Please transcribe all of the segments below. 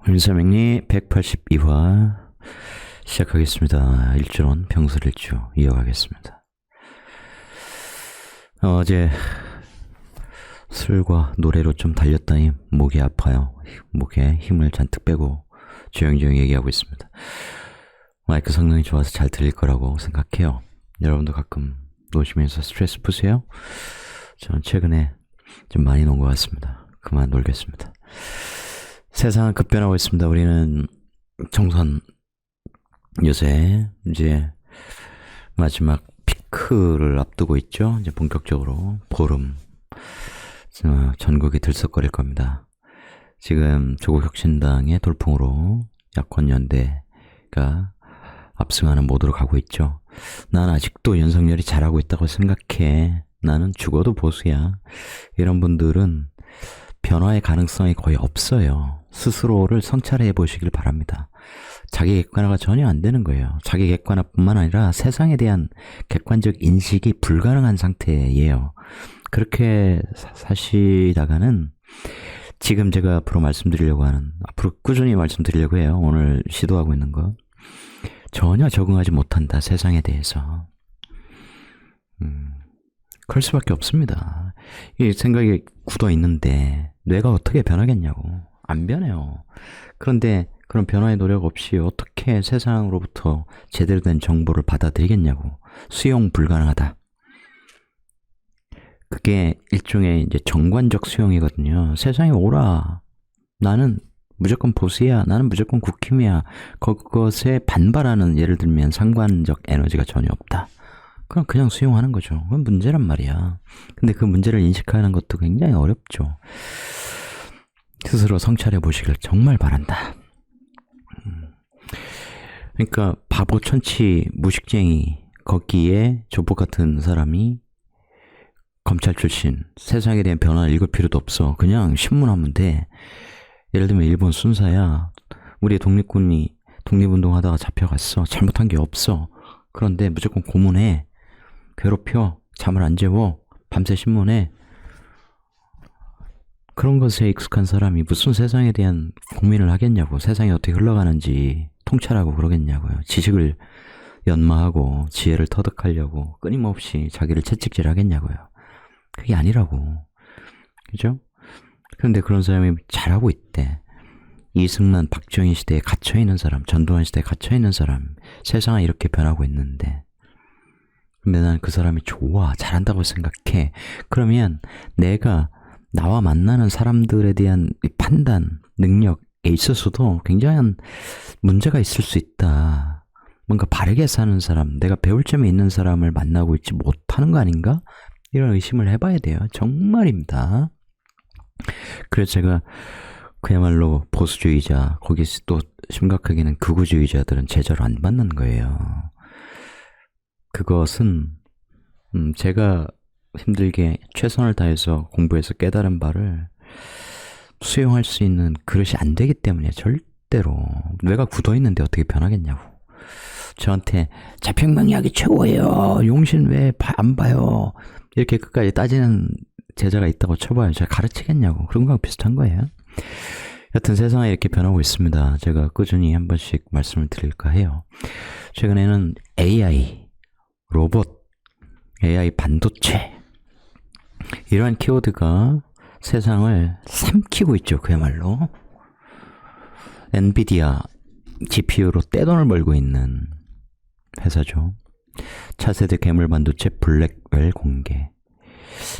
윤사명리 182화 시작하겠습니다. 일주론 병설일주 이어가겠습니다. 어제 술과 노래로 좀 달렸더니 목이 아파요. 목에 힘을 잔뜩 빼고 조용조용히 얘기하고 있습니다. 마이크 성능이 좋아서 잘 들릴 거라고 생각해요. 여러분도 가끔 노시면서 스트레스 푸세요? 저는 최근에 좀 많이 논 것 같습니다. 그만 놀겠습니다. 세상은 급변하고 있습니다. 우리는 총선 요새 이제 마지막 피크를 앞두고 있죠. 이제 본격적으로 보름 전국이 들썩거릴 겁니다. 지금 조국혁신당의 돌풍으로 야권연대가 압승하는 모드로 가고 있죠. 난 아직도 윤석열이 잘하고 있다고 생각해. 나는 죽어도 보수야. 이런 분들은 변화의 가능성이 거의 없어요. 스스로를 성찰해 보시길 바랍니다. 자기 객관화가 전혀 안 되는 거예요. 자기 객관화뿐만 아니라 세상에 대한 객관적 인식이 불가능한 상태예요. 그렇게 사시다가는 지금 제가 앞으로 말씀드리려고 하는, 앞으로 꾸준히 말씀드리려고 해요. 오늘 시도하고 있는 거. 전혀 적응하지 못한다, 세상에 대해서. 그럴 수밖에 없습니다. 이 생각이 굳어 있는데 뇌가 어떻게 변하겠냐고. 안 변해요. 그런데 그런 변화의 노력 없이 어떻게 세상으로부터 제대로 된 정보를 받아들이겠냐고. 수용 불가능하다. 그게 일종의 이제 정관적 수용이거든요. 세상에 오라. 나는 무조건 보수야. 나는 무조건 국힘이야. 그것에 반발하는, 예를 들면 상관적 에너지가 전혀 없다. 그럼 그냥 수용하는 거죠. 그건 문제란 말이야. 근데 그 문제를 인식하는 것도 굉장히 어렵죠. 스스로 성찰해 보시길 정말 바란다. 그러니까 바보, 천치, 무식쟁이, 거기에 조폭 같은 사람이 검찰 출신, 세상에 대한 변화를 읽을 필요도 없어. 그냥 신문하면 돼. 예를 들면 일본 순사야. 우리 독립군이 독립운동하다가 잡혀갔어. 잘못한 게 없어. 그런데 무조건 고문해. 괴롭혀. 잠을 안 재워. 밤새 신문해. 그런 것에 익숙한 사람이 무슨 세상에 대한 고민을 하겠냐고. 세상이 어떻게 흘러가는지 통찰하고 그러겠냐고요. 지식을 연마하고 지혜를 터득하려고 끊임없이 자기를 채찍질 하겠냐고요. 그게 아니라고. 그죠? 그런데 그런 사람이 잘하고 있대. 이승만, 박정희 시대에 갇혀있는 사람, 전두환 시대에 갇혀있는 사람, 세상은 이렇게 변하고 있는데, 근데 난 그 사람이 좋아, 잘한다고 생각해. 그러면 내가 나와 만나는 사람들에 대한 판단, 능력에 있어서도 굉장한 문제가 있을 수 있다. 뭔가 바르게 사는 사람, 내가 배울 점이 있는 사람을 만나고 있지 못하는 거 아닌가? 이런 의심을 해봐야 돼요. 정말입니다. 그래서 제가 그야말로 보수주의자, 거기서 또 심각하게는 극우주의자들은 제자로 안 받는 거예요. 그것은 제가 힘들게 최선을 다해서 공부해서 깨달은 바를 수용할 수 있는 그릇이 안 되기 때문에 절대로. 뇌가 굳어있는데 어떻게 변하겠냐고. 저한테 자평명리학이 최고예요. 용신 왜 안 봐요. 이렇게 끝까지 따지는 제자가 있다고 쳐봐요. 제가 가르치겠냐고. 그런 거랑 비슷한 거예요. 여튼 세상이 이렇게 변하고 있습니다. 제가 꾸준히 한 번씩 말씀을 드릴까 해요. 최근에는 AI, 로봇, AI 반도체, 이러한 키워드가 세상을 삼키고 있죠. 그야말로. 엔비디아 GPU로 떼돈을 벌고 있는 회사죠. 차세대 괴물 반도체 블랙웰 공개.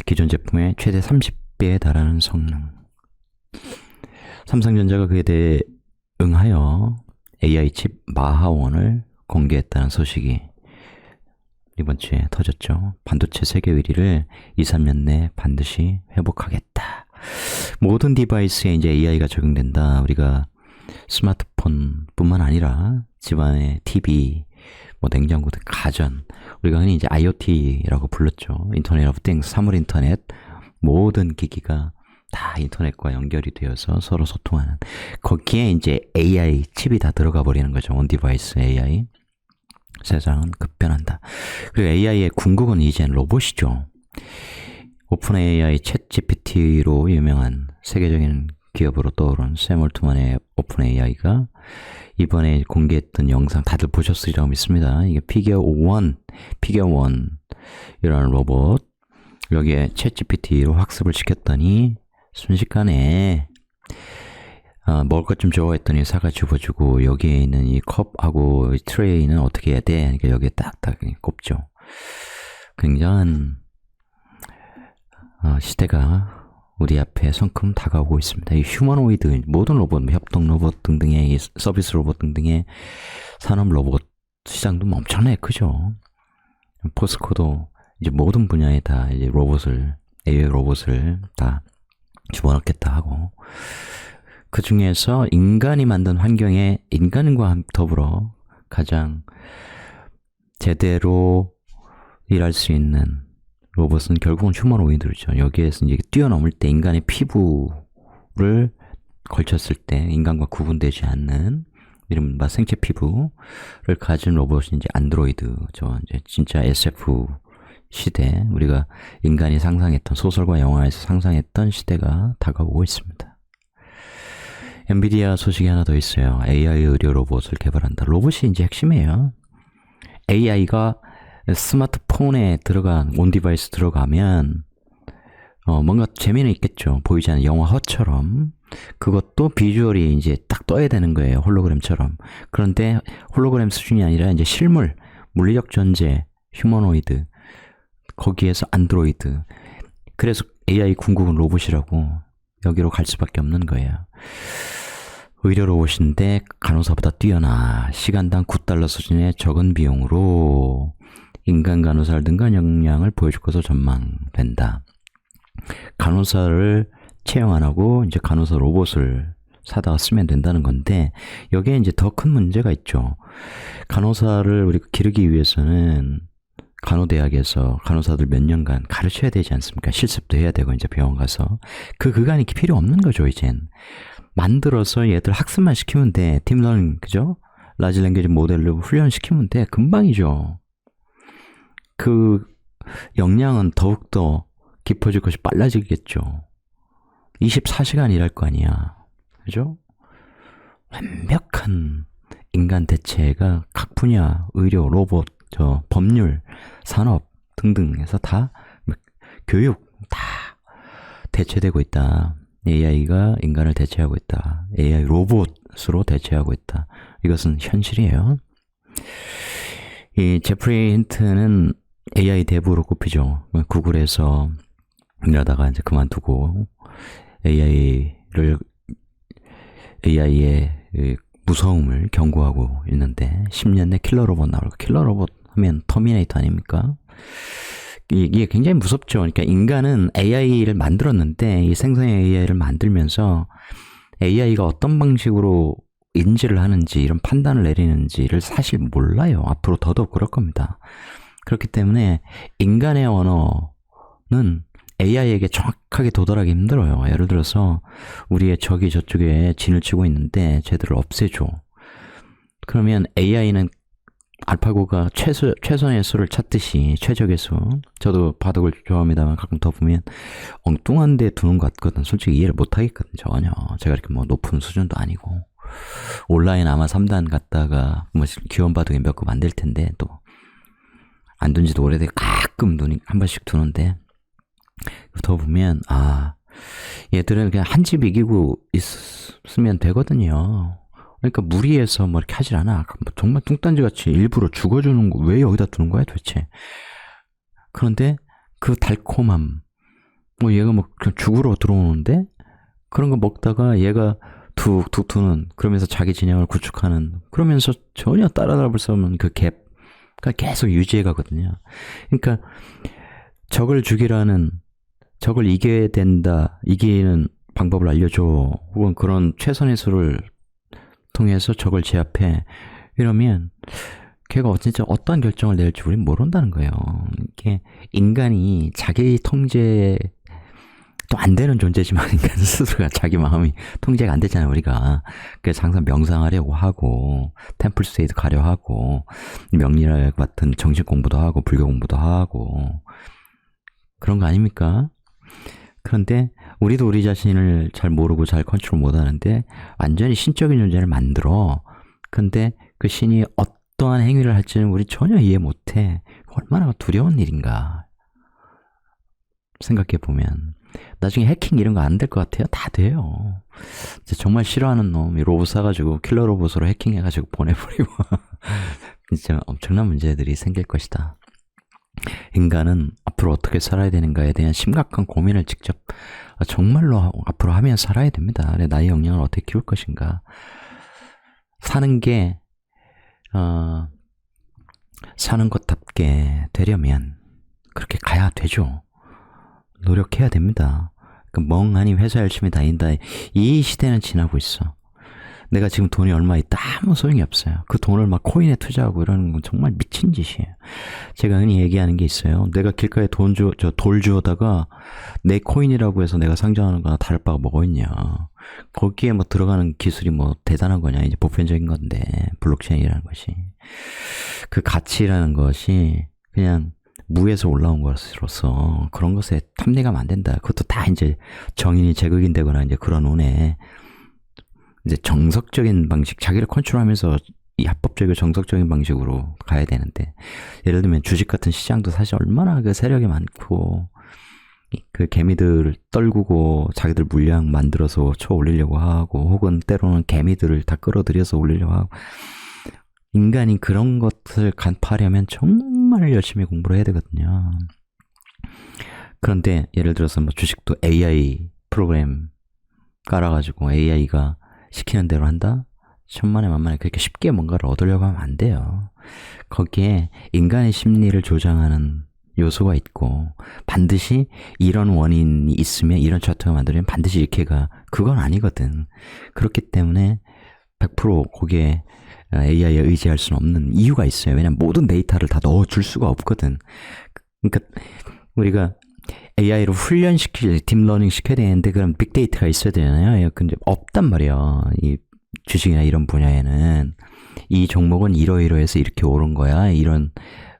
기존 제품의 최대 30배에 달하는 성능. 삼성전자가 그에 대해 응하여 AI 칩 마하원을 공개했다는 소식이 이번 주에 터졌죠. 반도체 세계 1위를 2, 3년 내 반드시 회복하겠다. 모든 디바이스에 이제 AI가 적용된다. 우리가 스마트폰 뿐만 아니라 집안의 TV, 뭐 냉장고 등 가전, 우리가 흔히 이제 IoT라고 불렀죠. 인터넷 오브 띵스, 사물 인터넷, 모든 기기가 다 인터넷과 연결이 되어서 서로 소통하는, 거기에 이제 AI 칩이 다 들어가 버리는 거죠. 온 디바이스 AI. 세상은 급변한다. 그리고 AI의 궁극은 이젠 로봇이죠. 오픈 AI 챗 GPT로 유명한 세계적인 기업으로 떠오른 샘 올트만의 오픈 AI가 이번에 공개했던 영상 다들 보셨으리라고 믿습니다. 이게 피겨 1 이라는 로봇, 여기에 챗GPT로 학습을 시켰더니 순식간에 먹을 것 좀 줘 했더니 사과 집어주고, 여기에 있는 이 컵하고 트레이는 어떻게 해야 돼? 그러니까 여기에 딱딱 꼽죠. 굉장한 시대가 우리 앞에 성큼 다가오고 있습니다. 이 휴머노이드, 모든 로봇, 협동 로봇 등등의 서비스 로봇 등등의 산업 로봇 시장도 엄청나게 크죠. 포스코도 이제 모든 분야에 다 이제 AI 로봇을 다 집어넣겠다 하고, 그 중에서 인간이 만든 환경에 인간과 더불어 가장 제대로 일할 수 있는 로봇은 결국은 휴머노이드죠. 여기에서 이제 뛰어넘을 때 인간의 피부를 걸쳤을 때 인간과 구분되지 않는 이른바 생체 피부를 가진 로봇이 이제 안드로이드죠. 이제 진짜 SF 시대, 우리가 인간이 상상했던, 소설과 영화에서 상상했던 시대가 다가오고 있습니다. 엔비디아 소식이 하나 더 있어요. AI 의료 로봇을 개발한다. 로봇이 이제 핵심이에요. AI가 스마트폰에 들어간, 온 디바이스 들어가면 뭔가 재미는 있겠죠. 보이지 않는 영화 허처럼. 그것도 비주얼이 이제 딱 떠야 되는 거예요. 홀로그램처럼. 그런데 홀로그램 수준이 아니라 이제 실물, 물리적 존재, 휴머노이드, 거기에서 안드로이드. 그래서 AI 궁극은 로봇이라고 여기로 갈 수밖에 없는 거예요. 의료 로봇인데 간호사보다 뛰어나 시간당 $9 수준의 적은 비용으로 인간 간호사를 능가한 역량을 보여줄 것으로 전망된다. 간호사를 채용 안 하고 이제 간호사 로봇을 사다가 쓰면 된다는 건데, 여기에 이제 더 큰 문제가 있죠. 간호사를 우리가 기르기 위해서는 간호대학에서 간호사들 몇 년간 가르쳐야 되지 않습니까? 실습도 해야 되고 이제 병원 가서 그 기간이 필요 없는 거죠. 이젠 만들어서 얘들 학습만 시키면 돼. 딥러닝, 그죠? 라지 랭귀지 모델로 훈련시키면 돼. 금방이죠. 그 역량은 더욱더 깊어질 것이 빨라지겠죠. 24시간 일할 거 아니야. 그죠? 완벽한 인간 대체가 각 분야, 의료, 로봇, 법률, 산업 등등에서 다, 교육 다 대체되고 있다. AI가 인간을 대체하고 있다. AI 로봇으로 대체하고 있다. 이것은 현실이에요. 이 제프리 힌트는 AI 대부로 꼽히죠. 구글에서 일하다가 이제 그만두고 AI의 무서움을 경고하고 있는데, 10년 내 킬러 로봇 나올 거. 킬러 로봇 하면 터미네이터 아닙니까? 이게 굉장히 무섭죠. 그러니까 인간은 AI를 만들었는데, 이 생성의 AI를 만들면서 AI가 어떤 방식으로 인지를 하는지, 이런 판단을 내리는지를 사실 몰라요. 앞으로 더더욱 그럴 겁니다. 그렇기 때문에 인간의 언어는 AI에게 정확하게 도달하기 힘들어요. 예를 들어서 우리의 적이 저쪽에 진을 치고 있는데 쟤들을 없애줘. 그러면 AI는 알파고가 최선의 수를 찾듯이 최적의 수, 저도 바둑을 좋아합니다만 가끔 더 보면 엉뚱한 데 두는 것 같거든. 솔직히 이해를 못 하겠거든. 전혀. 제가 이렇게 뭐 높은 수준도 아니고, 온라인 아마 3단 갔다가 뭐 기원 바둑에 몇 급 안 될 텐데, 또 안 둔 지도 오래돼 가끔 눈이 한 번씩 두는데, 더 보면 얘들은 그냥 한 집 이기고 있으면 되거든요. 그러니까 무리해서 뭐 이렇게 하질 않아. 정말 뚱딴지같이 일부러 죽어주는 거 왜 여기다 두는 거야 도대체. 그런데 그 달콤함, 뭐 얘가 뭐 그냥 죽으러 들어오는데 그런 거 먹다가 얘가 툭툭 투는, 그러면서 자기 진영을 구축하는, 그러면서 전혀 따라잡을 수 없는 그 갭가 계속 유지해 가거든요. 그러니까 적을 죽이라는, 적을 이겨야 된다, 이기는 방법을 알려줘, 혹은 그런 최선의 수를 통해서 적을 제압해, 이러면 걔가 진짜 어떠한 결정을 낼지 우린 모른다는 거예요. 이게 인간이 자기 통제 또 안 되는 존재지만, 인간 스스로가 자기 마음이 통제가 안 되잖아요, 우리가. 그래서 항상 명상하려고 하고, 템플 스테이트 가려 하고, 명리학 같은 정신 공부도 하고, 불교 공부도 하고, 그런 거 아닙니까? 그런데 우리도 우리 자신을 잘 모르고 잘 컨트롤 못 하는데 완전히 신적인 존재를 만들어. 근데 그 신이 어떠한 행위를 할지는 우리 전혀 이해 못해. 얼마나 두려운 일인가 생각해 보면 나중에 해킹 이런 거 안 될 것 같아요? 다 돼요. 정말 싫어하는 놈이 로봇 사가지고 킬러 로봇으로 해킹해가지고 보내버리고 진짜 엄청난 문제들이 생길 것이다. 인간은 앞으로 어떻게 살아야 되는가에 대한 심각한 고민을 직접 정말로 앞으로 하며 살아야 됩니다. 나의 역량을 어떻게 키울 것인가. 사는 게 사는 것답게 되려면 그렇게 가야 되죠. 노력해야 됩니다. 멍하니 회사 열심히 다닌다. 이 시대는 지나고 있어. 내가 지금 돈이 얼마 있다 아무 소용이 없어요. 그 돈을 막 코인에 투자하고 이러는 건 정말 미친 짓이에요. 제가 흔히 얘기하는 게 있어요. 내가 길가에 돌 주워다가 내 코인이라고 해서 내가 상장하는 거나 다를 바가 뭐가 있냐. 거기에 뭐 들어가는 기술이 뭐 대단한 거냐. 이제 보편적인 건데 블록체인이라는 것이 그 가치라는 것이 그냥 무에서 올라온 것으로서 그런 것에 탐내가면 안 된다. 그것도 다 이제 정인이 제극인되거나 이제 그런 운에 이제 정석적인 방식, 자기를 컨트롤하면서 이 합법적이고 정석적인 방식으로 가야 되는데, 예를 들면 주식 같은 시장도 사실 얼마나 그 세력이 많고, 그 개미들을 떨구고 자기들 물량 만들어서 쳐 올리려고 하고, 혹은 때로는 개미들을 다 끌어들여서 올리려고 하고, 인간이 그런 것을 간파하려면 정말 열심히 공부를 해야 되거든요. 그런데 예를 들어서 뭐 주식도 AI 프로그램 깔아가지고 AI가 시키는 대로 한다? 천만에 만만에 그렇게 쉽게 뭔가를 얻으려고 하면 안 돼요. 거기에 인간의 심리를 조장하는 요소가 있고 반드시 이런 원인이 있으면 이런 차트가 만들면 반드시 이렇게 가. 그건 아니거든. 그렇기 때문에 100% 거기에 AI에 의지할 수는 없는 이유가 있어요. 왜냐면 모든 데이터를 다 넣어줄 수가 없거든. 그러니까 우리가 AI로 딥러닝 시켜야 되는데 그럼 빅데이터가 있어야 되잖아요. 근데 없단 말이야. 이 주식이나 이런 분야에는 이 종목은 이러이러해서 이렇게 오른 거야. 이런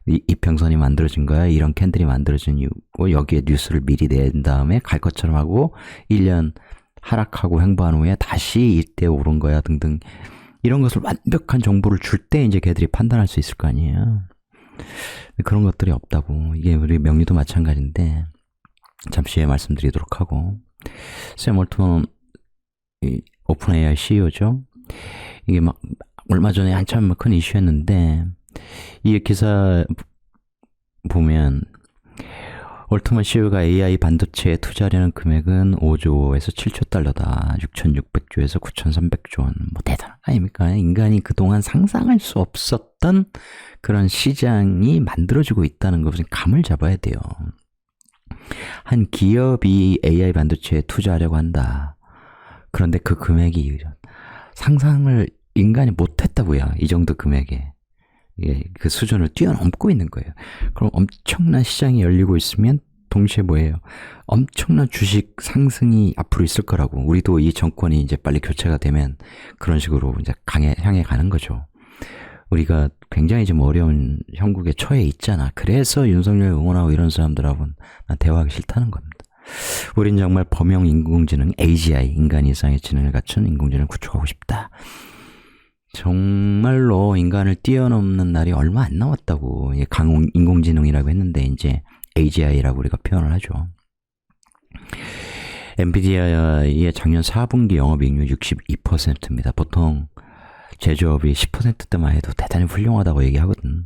이평선이 만들어진 거야. 이런 캔들이 만들어진 이유고 여기에 뉴스를 미리 낸 다음에 갈 것처럼 하고 1년 하락하고 횡보한 후에 다시 이때 오른 거야 등등 이런 것을 완벽한 정보를 줄 때 이제 걔들이 판단할 수 있을 거 아니에요. 그런 것들이 없다고. 이게 우리 명리도 마찬가지인데 잠시 후에 말씀드리도록 하고 샘 올트먼 오픈 AI CEO죠. 이게 막 얼마 전에 한참 큰 이슈였는데 이 기사 보면 올트먼 CEO가 AI 반도체에 투자하려는 금액은 5조에서 7조 달러다. 6,600조에서 9,300조 원. 뭐 대단한 거 아닙니까? 인간이 그동안 상상할 수 없었던 그런 시장이 만들어지고 있다는 것을 감을 잡아야 돼요. 한 기업이 AI 반도체에 투자하려고 한다. 그런데 그 금액이 상상을 인간이 못했다고요. 이 정도 금액에. 예, 그 수준을 뛰어넘고 있는 거예요. 그럼 엄청난 시장이 열리고 있으면 동시에 뭐예요? 엄청난 주식 상승이 앞으로 있을 거라고. 우리도 이 정권이 이제 빨리 교체가 되면 그런 식으로 이제 향해 가는 거죠. 우리가 굉장히 좀 어려운 형국에 처해 있잖아. 그래서 윤석열 응원하고 이런 사람들하고는 난 대화하기 싫다는 겁니다. 우린 정말 범용 인공지능 AGI, 인간 이상의 지능을 갖춘 인공지능을 구축하고 싶다. 정말로 인간을 뛰어넘는 날이 얼마 안 남았다고. 인공지능이라고 했는데 이제 AGI라고 우리가 표현을 하죠. 엔비디아의 작년 4분기 영업이익률 62%입니다. 보통 제조업이 10%대만 해도 대단히 훌륭하다고 얘기하거든.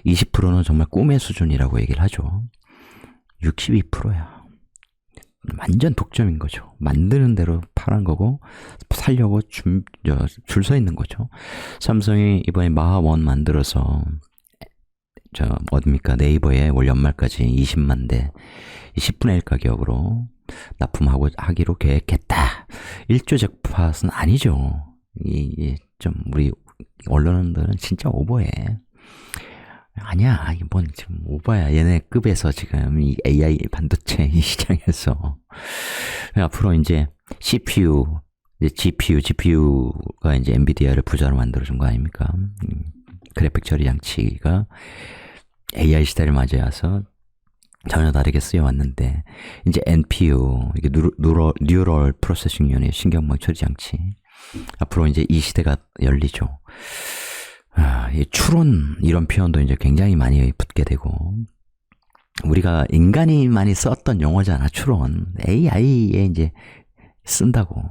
20%는 정말 꿈의 수준이라고 얘기를 하죠. 62%야. 완전 독점인 거죠. 만드는 대로 파는 거고 살려고 줄 서 있는 거죠. 삼성이 이번에 마하1 만들어서 어딥니까? 네이버에 올 연말까지 20만 대 10분의 1 가격으로 하기로 계획했다. 1조 잭팟은 아니죠. 좀 우리 언론들은 진짜 오버해. 아니야, 이게 뭔 지금 오바야. 얘네 급에서 지금 이 AI 반도체 이 시장에서 앞으로 이제 CPU, GPU가 이제 엔비디아를 부자로 만들어준 거 아닙니까? 그래픽 처리 장치가 AI 시대를 맞이해서 전혀 다르게 쓰여왔는데, 이제 NPU, 이게 뉴럴 프로세싱 유닛, 신경망 처리 장치. 앞으로 이제 이 시대가 열리죠. 이 추론, 이런 표현도 이제 굉장히 많이 붙게 되고, 우리가 인간이 많이 썼던 용어잖아, 추론. AI에 이제 쓴다고.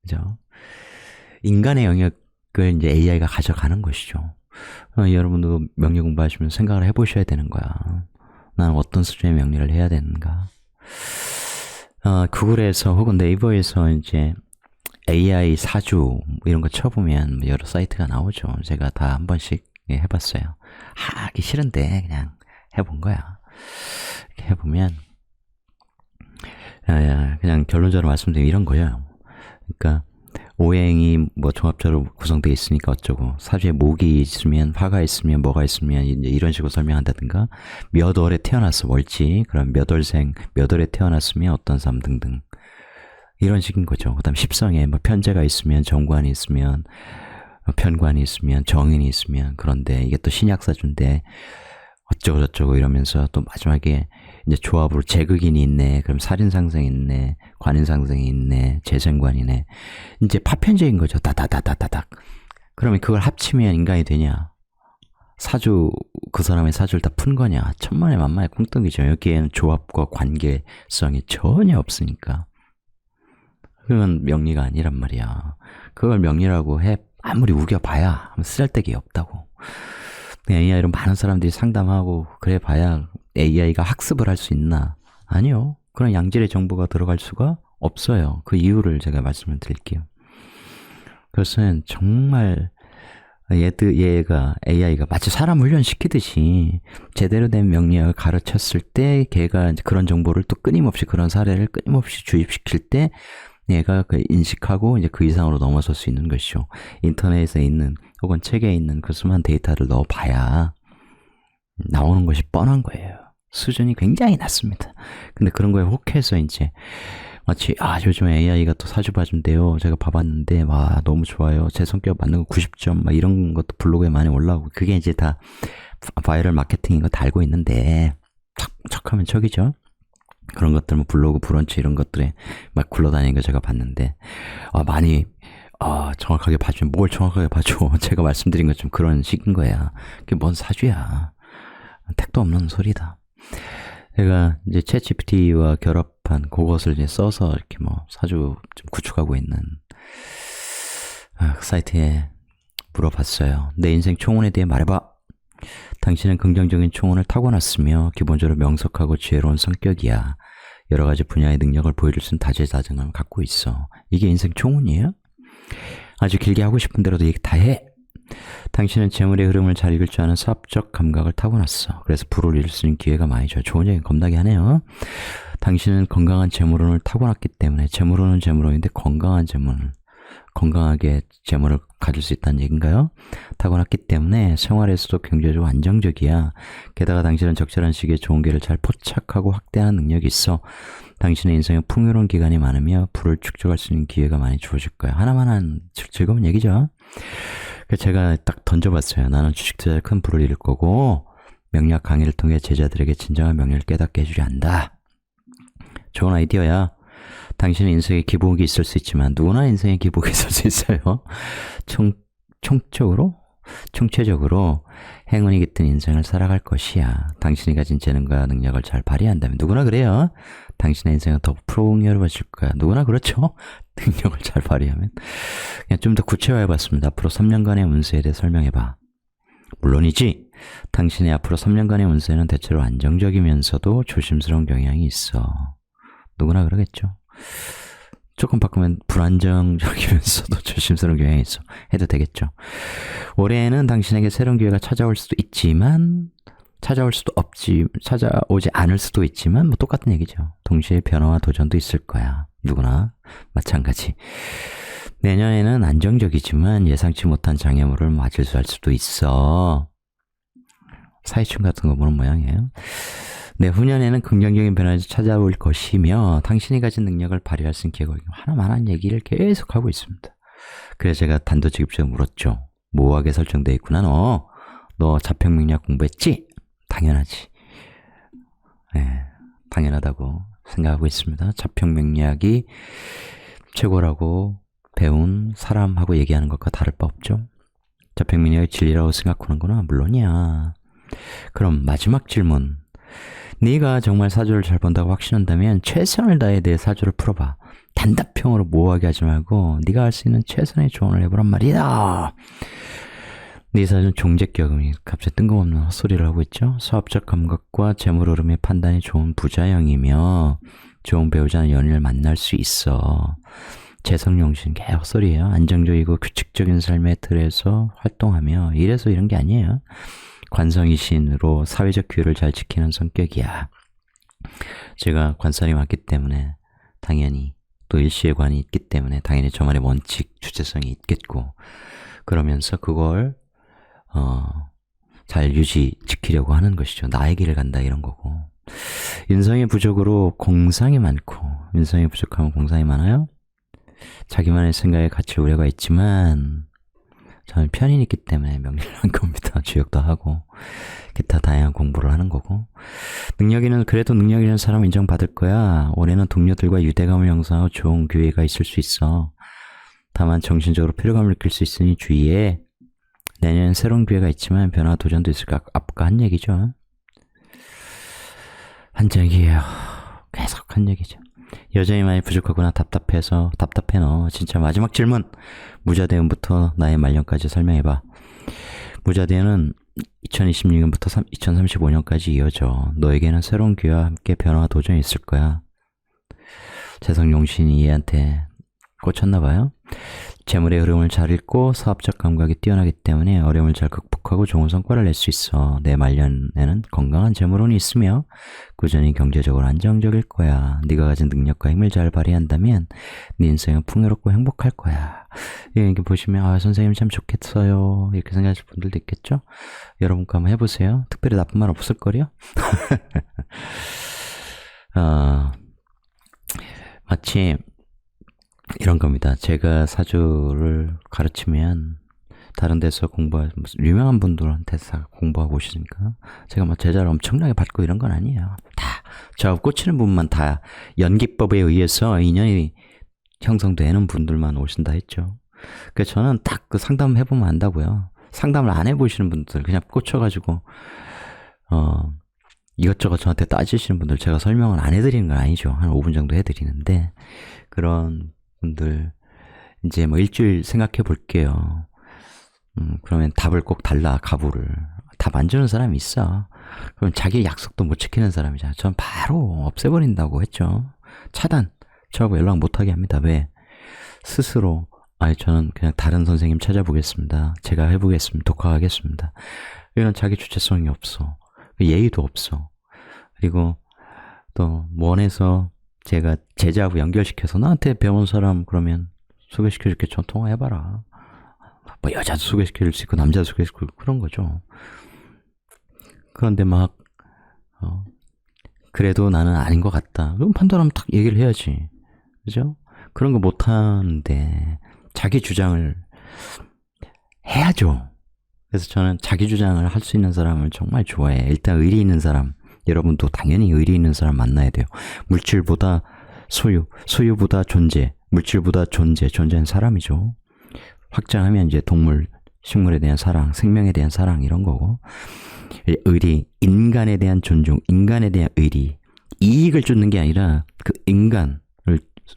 그죠? 인간의 영역을 이제 AI가 가져가는 것이죠. 여러분도 명리 공부하시면 생각을 해보셔야 되는 거야. 나는 어떤 수준의 명리를 해야 되는가. 구글에서 혹은 네이버에서 이제 AI 사주 이런 거 쳐보면 여러 사이트가 나오죠. 제가 다 한 번씩 해봤어요. 하기 싫은데 그냥 해본 거야. 이렇게 해보면 그냥 결론적으로 말씀드리면 이런 거예요. 그러니까 오행이 뭐 종합적으로 구성되어 있으니까 어쩌고, 사주에 목이 있으면, 화가 있으면, 뭐가 있으면, 이제 이런 식으로 설명한다든가, 몇 월에 태어났어, 월지, 그럼 몇 월생, 몇 월에 태어났으면 어떤 삶 등등. 이런 식인 거죠. 그 다음 십성에 뭐 편제가 있으면, 정관이 있으면, 편관이 있으면, 정인이 있으면, 그런데 이게 또 신약사주인데, 어쩌고저쩌고 이러면서 또 마지막에 이제 조합으로 재극인이 있네. 그럼 살인상생이 있네. 관인상생이 있네. 재생관이네. 이제 파편제인 거죠. 다다다다다닥. 그러면 그걸 합치면 인간이 되냐? 사주, 그 사람의 사주를 다 푼 거냐? 천만에 만만의 꿍떡이죠. 여기에는 조합과 관계성이 전혀 없으니까. 그건 명리가 아니란 말이야. 그걸 명리라고 해. 아무리 우겨봐야 쓸데기 없다고. AI로 많은 사람들이 상담하고 그래 봐야 AI가 학습을 할 수 있나? 아니요. 그런 양질의 정보가 들어갈 수가 없어요. 그 이유를 제가 말씀을 드릴게요. 그것은 정말 얘가 AI가 마치 사람 훈련시키듯이 제대로 된 명리학을 가르쳤을 때 걔가 이제 그런 정보를 또 끊임없이, 그런 사례를 끊임없이 주입시킬 때 얘가 그 인식하고 이제 그 이상으로 넘어설 수 있는 것이죠. 인터넷에 있는 혹은 책에 있는 그 수많은 데이터를 넣어봐야 나오는 것이 뻔한 거예요. 수준이 굉장히 낮습니다. 근데 그런 거에 혹해서 이제 마치 요즘 AI가 또 사주 봐준대요. 제가 봐봤는데 와 너무 좋아요. 제 성격 맞는 거 90점 막 이런 것도 블로그에 많이 올라오고, 그게 이제 다 바이럴 마케팅인 거 다 알고 있는데 척하면 척이죠. 그런 것들, 뭐 블로그, 브런치 이런 것들에 막 굴러다니는 거 제가 봤는데, 많이, 정확하게 봐주면, 뭘 정확하게 봐줘. 제가 말씀드린 것좀 그런 식인 거야. 그게 뭔 사주야. 택도 없는 소리다. 제가 이제 챗GPT와 결합한 그것을 이제 써서 이렇게 뭐 사주 좀 구축하고 있는 그 사이트에 물어봤어요. 내 인생 총혼에 대해 말해봐. 당신은 긍정적인 총혼을 타고났으며 기본적으로 명석하고 지혜로운 성격이야. 여러 가지 분야의 능력을 보여줄 수 있는 다재다능함을 갖고 있어. 이게 인생 총혼이에요? 아주 길게 하고 싶은 대로도 얘기 다 해. 당신은 재물의 흐름을 잘 읽을 줄 아는 사업적 감각을 타고났어. 그래서 부를 이룰 수 있는 기회가 많이 줘요. 좋은 얘기 겁나게 하네요. 당신은 건강한 재물운을 타고났기 때문에, 재물운은 재물운인데 건강한 재물을, 건강하게 재물을 가질 수 있다는 얘기인가요? 타고났기 때문에 생활에서도 경제적으로 안정적이야. 게다가 당신은 적절한 시기에 좋은 기회를 잘 포착하고 확대하는 능력이 있어. 당신의 인생에 풍요로운 기간이 많으며 부를 축적할 수 있는 기회가 많이 주어질 거야. 하나만한 즐거운 얘기죠. 제가 딱 던져봤어요. 나는 주식 투자에 큰 부를 이룰 거고 명리학 강의를 통해 제자들에게 진정한 명리를 깨닫게 해주려 한다. 좋은 아이디어야. 당신의 인생에 기복이 있을 수 있지만 누구나 인생에 기복이 있을 수 있어요. 총체적으로 행운이 깃든 인생을 살아갈 것이야. 당신이 가진 재능과 능력을 잘 발휘한다면, 누구나 그래요. 당신의 인생은 더 풍요로워질 거야. 누구나 그렇죠. 능력을 잘 발휘하면. 그냥 좀 더 구체화해봤습니다. 앞으로 3년간의 운세에 대해 설명해봐. 물론이지, 당신의 앞으로 3년간의 운세는 대체로 안정적이면서도 조심스러운 경향이 있어. 누구나 그러겠죠. 조금 바꾸면 불안정적이면서도 조심스러운 경향이 있어. 해도 되겠죠. 올해에는 당신에게 새로운 기회가 찾아올 수도 있지만, 찾아오지 않을 수도 있지만, 뭐 똑같은 얘기죠. 동시에 변화와 도전도 있을 거야. 누구나 마찬가지. 내년에는 안정적이지만 예상치 못한 장애물을 맞을 수도 있어. 사회충 같은 거 보는 모양이에요. 내후년에는 긍정적인 변화가 찾아올 것이며 당신이 가진 능력을 발휘할 수 있는 기회가 하나만한 얘기를 계속하고 있습니다. 그래서 제가 단도직입적으로 물었죠. 모호하게 설정되어 있구나. 너 자평명리학 공부했지? 당연하지. 당연하다고 생각하고 있습니다. 자평맹약이 최고라고 배운 사람하고 얘기하는 것과 다를 바 없죠. 자평맹약이 진리라고 생각하는구나. 물론이야. 그럼 마지막 질문. 네가 정말 사주를 잘 본다고 확신한다면 최선을 다해 내 사주를 풀어봐. 단답형으로 모호하게 하지 말고 네가 할 수 있는 최선의 조언을 해보란 말이다. 네 사주는 종재격음이 갑자기 뜬금없는 헛소리를 하고 있죠. 사업적 감각과 재물 흐름의 판단이 좋은 부자형이며 좋은 배우자는 연인을 만날 수 있어. 재성용신 개 헛소리예요. 안정적이고 규칙적인 삶의 틀에서 활동하며 이래서 이런 게 아니에요. 관성이신으로 사회적 규율을 잘 지키는 성격이야. 제가 관살이 많기 때문에 당연히 또 일시의 관이 있기 때문에 당연히 저만의 원칙, 주체성이 있겠고 그러면서 그걸 잘 지키려고 하는 것이죠. 나의 길을 간다 이런 거고. 인성의 부족으로 공상이 많고 인성이 부족하면 공상이 많아요. 자기만의 생각에 갇힐 우려가 있지만 저는 편인이기 때문에 명리를 한 겁니다. 주역도 하고 기타 다양한 공부를 하는 거고. 그래도 능력 있는 사람은 인정받을 거야. 올해는 동료들과 유대감을 형성하고 좋은 기회가 있을 수 있어. 다만 정신적으로 피로감을 느낄 수 있으니 주의해. 내년엔 새로운 기회가 있지만 변화 도전도 있을까? 아까 한 얘기죠. 한 얘기예요. 계속 한 얘기죠. 여전히 많이 부족하구나. 답답해 너. 진짜 마지막 질문. 무자대운부터 나의 말년까지 설명해봐. 무자대운은 2026년부터 2035년까지 이어져. 너에게는 새로운 기회와 함께 변화와 도전이 있을 거야. 재성용신이 얘한테 꽂혔나봐요. 재물의 흐름을 잘 읽고 사업적 감각이 뛰어나기 때문에 어려움을 잘 극복하고 좋은 성과를 낼 수 있어. 내 말년에는 건강한 재물운이 있으며 꾸준히 경제적으로 안정적일 거야. 네가 가진 능력과 힘을 잘 발휘한다면 네 인생은 풍요롭고 행복할 거야. 이렇게 보시면 선생님 참 좋겠어요 이렇게 생각하실 분들도 있겠죠. 여러분과 한번 해보세요. 특별히 나쁜 말 없을걸요. 마치 이런 겁니다. 제가 사주를 가르치면 다른 데서 유명한 분들한테서 공부하고 오시니까 제가 막 제자를 엄청나게 받고 이런 건 아니에요. 다 저 꽂히는 분만 다 연기법에 의해서 인연이 형성되는 분들만 오신다 했죠. 그래서 저는 딱 그 상담 해보면 안다고요. 상담을 안 해보시는 분들 그냥 꽂혀가지고 이것저것 저한테 따지시는 분들 제가 설명을 안 해드리는 건 아니죠. 한 5분 정도 해드리는데 그런 분들 이제 뭐 일주일 생각해 볼게요. 그러면 답을 꼭 달라. 가부를 답 안 주는 사람이 있어. 그럼 자기 약속도 못 지키는 사람이잖아. 전 바로 없애버린다고 했죠. 차단. 저하고 연락 못하게 합니다. 왜? 스스로 저는 그냥 다른 선생님 찾아보겠습니다. 제가 해보겠습니다. 독학하겠습니다. 이런 자기 주체성이 없어. 예의도 없어. 그리고 또 원해서 제가 제자하고 연결시켜서 나한테 배운 사람 그러면 소개시켜줄게. 전 통화해봐라. 뭐 여자도 소개시켜줄 수 있고 남자도 소개시켜줄 그런 거죠. 그런데 막 그래도 나는 아닌 것 같다. 그럼 판단하면 딱 얘기를 해야지. 그죠? 그런 거 못하는데 자기 주장을 해야죠. 그래서 저는 자기 주장을 할 수 있는 사람을 정말 좋아해. 일단 의리 있는 사람. 여러분도 당연히 의리 있는 사람 만나야 돼요. 물질보다 소유보다 존재, 물질보다 존재는 사람이죠. 확장하면 이제 동물, 식물에 대한 사랑, 생명에 대한 사랑 이런 거고 의리, 인간에 대한 존중, 인간에 대한 의리, 이익을 쫓는 게 아니라 그 인간을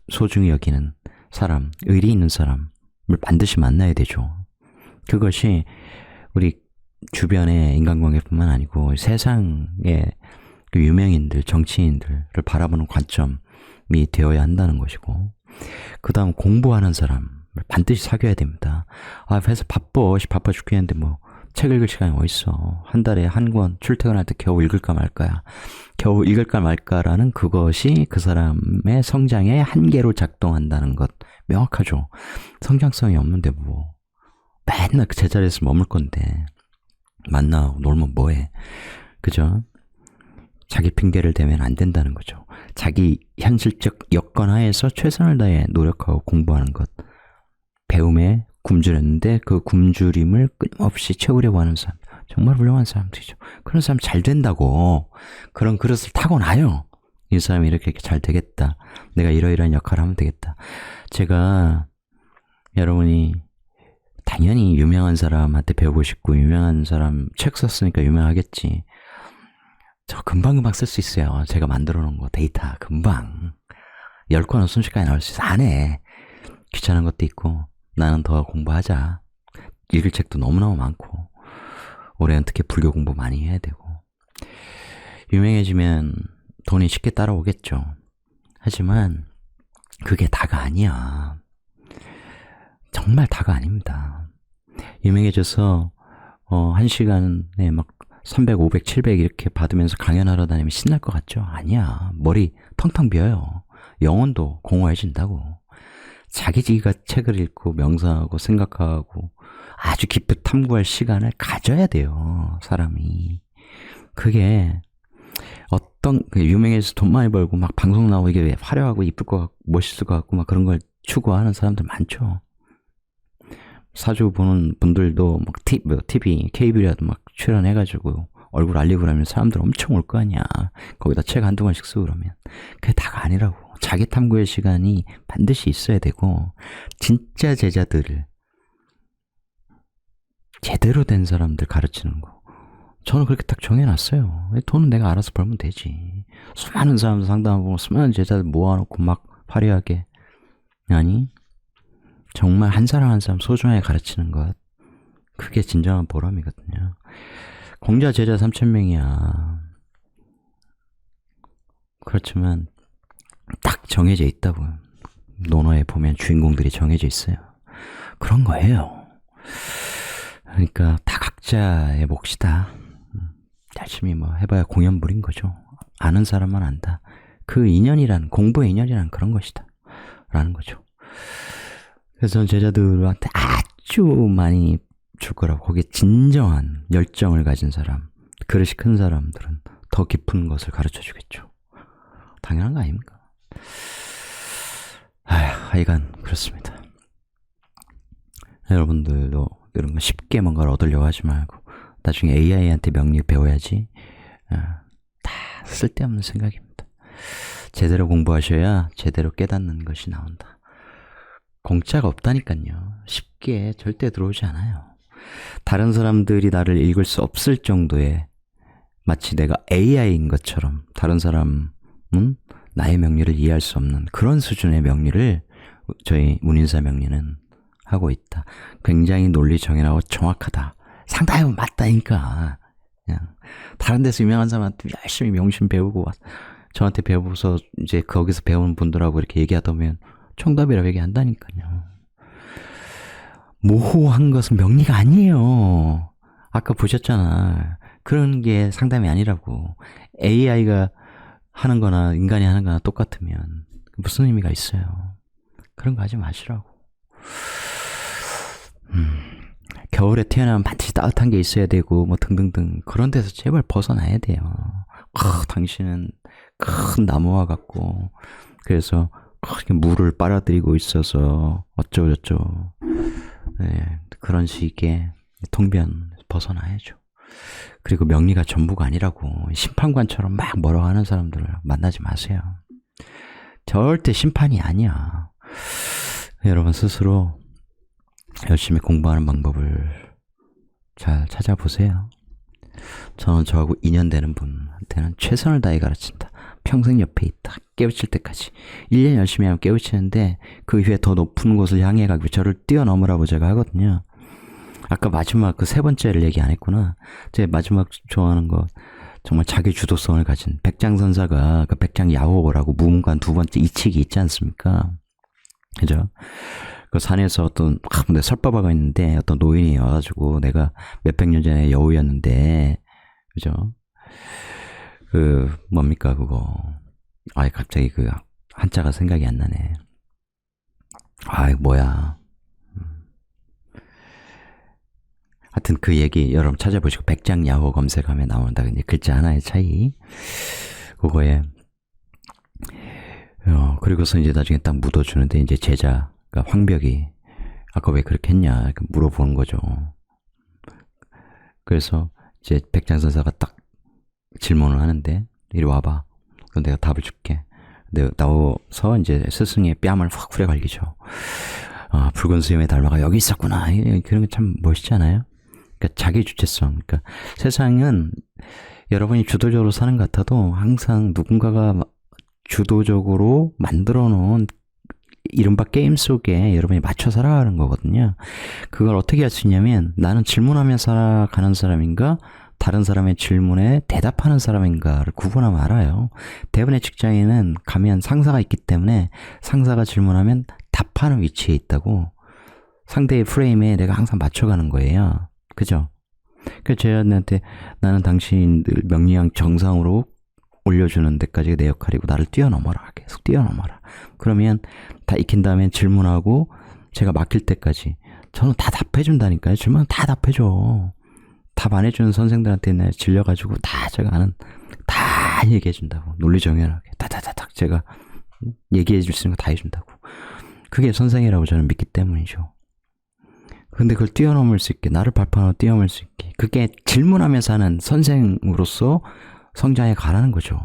소중히 여기는 사람, 의리 있는 사람을 반드시 만나야 되죠. 그것이 우리 주변의 인간관계뿐만 아니고 세상의 그 유명인들, 정치인들을 바라보는 관점이 되어야 한다는 것이고 그 다음 공부하는 사람을 반드시 사귀어야 됩니다. 회사 바빠 죽겠는데 뭐 책 읽을 시간이 어딨어. 한 달에 한 권 출퇴근할 때 겨우 읽을까 말까라는 그것이 그 사람의 성장의 한계로 작동한다는 것 명확하죠. 성장성이 없는데 뭐 맨날 그 제자리에서 머물 건데 만나고 놀면 뭐해. 그죠? 자기 핑계를 대면 안 된다는 거죠. 자기 현실적 여건 하에서 최선을 다해 노력하고 공부하는 것. 배움에 굶주렸는데 그 굶주림을 끊임없이 채우려고 하는 사람. 정말 훌륭한 사람들이죠. 그런 사람 잘 된다고 그런 그릇을 타고나요. 이 사람이 이렇게 잘 되겠다. 내가 이러이러한 역할을 하면 되겠다. 제가 여러분이 당연히 유명한 사람한테 배우고 싶고 유명한 사람 책 썼으니까 유명하겠지. 저 금방금방 쓸 수 있어요. 제가 만들어 놓은 거 데이터 금방 10권은 순식간에 나올 수 있어. 안 해. 귀찮은 것도 있고 나는 더 공부하자. 읽을 책도 너무너무 많고 올해는 특히 불교 공부 많이 해야 되고 유명해지면 돈이 쉽게 따라오겠죠. 하지만 그게 다가 아니야. 정말 다가 아닙니다. 유명해져서 1시간에 막 300, 500, 700 이렇게 받으면서 강연하러 다니면 신날 것 같죠? 아니야. 머리 텅텅 비어요. 영혼도 공허해진다고. 자기가 책을 읽고 명상하고 생각하고 아주 깊이 탐구할 시간을 가져야 돼요. 사람이. 그게 어떤 유명해서 돈 많이 벌고 막 방송 나오고 이게 화려하고 이쁠 것 같고 멋있을 것 같고 막 그런 걸 추구하는 사람들 많죠. 사주 보는 분들도 막 TV, 케이블이라도 막 출연해가지고 얼굴 알리고 그러면 사람들 엄청 올 거 아니야. 거기다 책 한두 권씩 쓰고 그러면. 그게 다가 아니라고. 자기 탐구의 시간이 반드시 있어야 되고 진짜 제자들을 제대로 된 사람들 가르치는 거. 저는 그렇게 딱 정해놨어요. 돈은 내가 알아서 벌면 되지. 수많은 사람들 상담하고 수많은 제자들 모아놓고 막 화려하게. 아니 정말 한 사람 한 사람 소중하게 가르치는 것. 그게 진정한 보람이거든요. 공자 제자 3,000명이야. 그렇지만 딱 정해져 있다고요. 논어에 보면 주인공들이 정해져 있어요. 그런 거예요. 그러니까 다 각자의 몫이다. 열심히 뭐 해봐야 공연물인 거죠. 아는 사람만 안다. 그 인연이란 공부의 인연이란 그런 것이다. 라는 거죠. 그래서 저는 제자들한테 아주 많이 줄 거라고. 거기에 진정한 열정을 가진 사람, 그릇이 큰 사람들은 더 깊은 것을 가르쳐 주겠죠. 당연한 거 아닙니까? 하여간 그렇습니다. 여러분들도 이런 거 쉽게 뭔가를 얻으려고 하지 말고 나중에 AI한테 명리 배워야지. 다 쓸데없는 생각입니다. 제대로 공부하셔야 제대로 깨닫는 것이 나온다. 공짜가 없다니까요. 쉽게 절대 들어오지 않아요. 다른 사람들이 나를 읽을 수 없을 정도의 마치 내가 AI인 것처럼 다른 사람은 나의 명리를 이해할 수 없는 그런 수준의 명리를 저희 문인사 명리는 하고 있다. 굉장히 논리 정연하고 정확하다. 상당히 맞다니까. 그냥 다른 데서 유명한 사람한테 열심히 명심 배우고 저한테 배워서 이제 거기서 배우는 분들하고 이렇게 얘기하다 보면 정답이라고 얘기한다니까요. 모호한 것은 명리가 아니에요. 아까 보셨잖아. 그런 게 상담이 아니라고. AI가 하는 거나 인간이 하는 거나 똑같으면 무슨 의미가 있어요. 그런 거 하지 마시라고. 겨울에 태어나면 반드시 따뜻한 게 있어야 되고 뭐 등등등 그런 데서 제발 벗어나야 돼요. 당신은 큰 나무와 같고 그래서 물을 빨아들이고 있어서 어쩌고저쩌고 네, 그런 식의 통변 벗어나야죠. 그리고 명리가 전부가 아니라고 심판관처럼 막 뭐라고 하는 사람들을 만나지 마세요. 절대 심판이 아니야. 여러분 스스로 열심히 공부하는 방법을 잘 찾아보세요. 저는 저하고 인연되는 분한테는 최선을 다해 가르친다. 평생 옆에 있다. 깨우칠 때까지. 1년 열심히 하면 깨우치는데 그 이후에 더 높은 곳을 향해 가기 위해 저를 뛰어넘으라고 제가 하거든요. 아까 마지막 그 세 번째를 얘기 안 했구나. 제 마지막 좋아하는 거 정말 자기 주도성을 가진 백장선사가 그 백장야호라고 무문관 두 번째 이 책이 있지 않습니까? 그죠? 그 산에서 어떤 설바바가 있는데 어떤 노인이 와가지고 내가 몇백 년 전에 여우였는데 그죠? 그 뭡니까 그거 갑자기 그 한자가 생각이 안 나네. 뭐야. 하여튼 그 얘기 여러분 찾아보시고 백장야호 검색하면 나온다. 이제 글자 하나의 차이. 그거에 그리고서 이제 나중에 딱 묻어주는데 이제 제자 그러니까 황벽이 아까 왜 그렇게 했냐 이렇게 물어보는 거죠. 그래서 이제 백장선사가 딱 질문을 하는데, 이리 와봐. 그럼 내가 답을 줄게. 내가 나와서 이제 스승의 뺨을 확 후려갈기죠. 아, 붉은 수염의 달마가 여기 있었구나. 그런 게 참 멋있잖아요. 그러니까 자기 주체성. 그러니까 세상은 여러분이 주도적으로 사는 것 같아도 항상 누군가가 주도적으로 만들어 놓은 이른바 게임 속에 여러분이 맞춰 살아가는 거거든요. 그걸 어떻게 할 수 있냐면, 나는 질문하며 살아가는 사람인가, 다른 사람의 질문에 대답하는 사람인가를 구분하면 알아요. 대부분의 직장인은 가면 상사가 있기 때문에 상사가 질문하면 답하는 위치에 있다고, 상대의 프레임에 내가 항상 맞춰가는 거예요. 그죠? 그래서 저희한테 나는 당신들 명리학 정상으로 올려주는 데까지가 내 역할이고 나를 뛰어넘어라. 계속 뛰어넘어라. 그러면 다 익힌 다음에 질문하고 제가 막힐 때까지 저는 다 답해준다니까요. 질문은 다 답해줘. 답 안 해주는 선생들한테 질려가지고 다 제가 아는 다 얘기해준다고. 논리정연하게 다다다닥 제가 얘기해줄 수 있는 거 다 해준다고. 그게 선생이라고 저는 믿기 때문이죠. 근데 그걸 뛰어넘을 수 있게, 나를 발판으로 뛰어넘을 수 있게, 그게 질문하면서 하는 선생으로서 성장해 가라는 거죠.